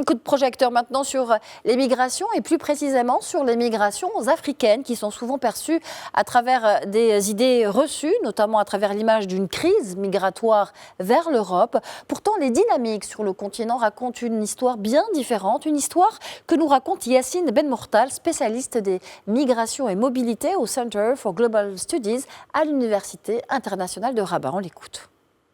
Coup de projecteur maintenant sur les migrations et plus précisément sur les migrations africaines qui sont souvent perçues à travers des idées reçues, notamment à travers l'image d'une crise migratoire vers l'Europe. Pourtant, les dynamiques sur le continent racontent une histoire bien différente, une histoire que nous raconte Yacine Benmortal, spécialiste des migrations et mobilités au Center for Global Studies à l'Université internationale de Rabat. On l'écoute.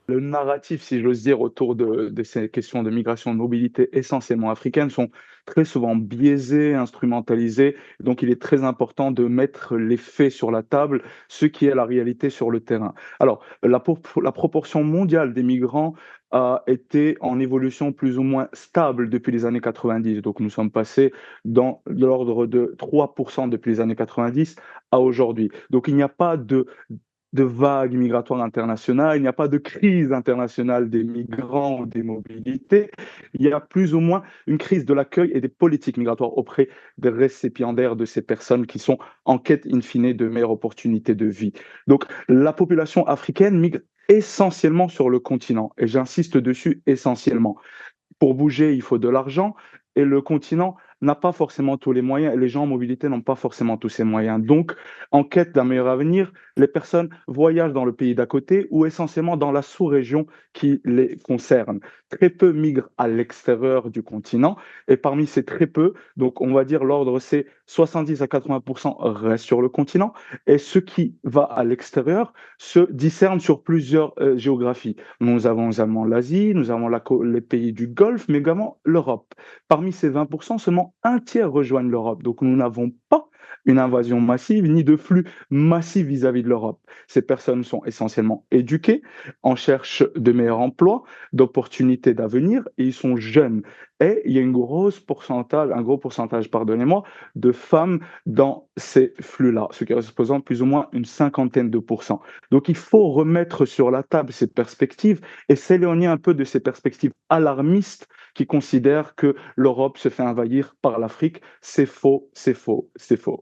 Le narratif, si j'ose dire, autour de ces questions de migration, de mobilité essentiellement africaines sont très souvent biaisés, instrumentalisés. Donc, il est très important de mettre les faits sur la table, ce qui est la réalité sur le terrain. Alors, la proportion mondiale des migrants a été en évolution plus ou moins stable depuis les années 90. Donc, nous sommes passés dans l'ordre de 3% depuis les années 90 à aujourd'hui. Donc, il n'y a pas de vagues migratoires internationales, il n'y a pas de crise internationale des migrants ou des mobilités, il y a plus ou moins une crise de l'accueil et des politiques migratoires auprès des récipiendaires de ces personnes qui sont en quête in fine de meilleures opportunités de vie. Donc la population africaine migre essentiellement sur le continent, et j'insiste dessus essentiellement. Pour bouger, il faut de l'argent et le continent n'a pas forcément tous les moyens et les gens en mobilité n'ont pas forcément tous ces moyens. Donc, en quête d'un meilleur avenir, les personnes voyagent dans le pays d'à côté ou essentiellement dans la sous-région qui les concerne. Très peu migrent à l'extérieur du continent et parmi ces très peu, donc on va dire l'ordre c'est 70 à 80% restent sur le continent et ce qui va à l'extérieur se discerne sur plusieurs géographies. Nous avons également l'Asie, nous avons les pays du Golfe, mais également l'Europe. Parmi ces 20%, seulement un tiers rejoignent l'Europe. Donc nous n'avons pas une invasion massive ni de flux massifs vis-à-vis de l'Europe. Ces personnes sont essentiellement éduquées, en cherche de meilleurs emplois, d'opportunités d'avenir et ils sont jeunes. Et il y a un gros pourcentage, pardonnez-moi, de femmes dans ces flux-là, ce qui représente plus ou moins une cinquantaine de pourcents. Donc il faut remettre sur la table ces perspectives et s'éloigner un peu de ces perspectives alarmistes qui considèrent que l'Europe se fait envahir par l'Afrique. C'est faux, c'est faux, c'est faux.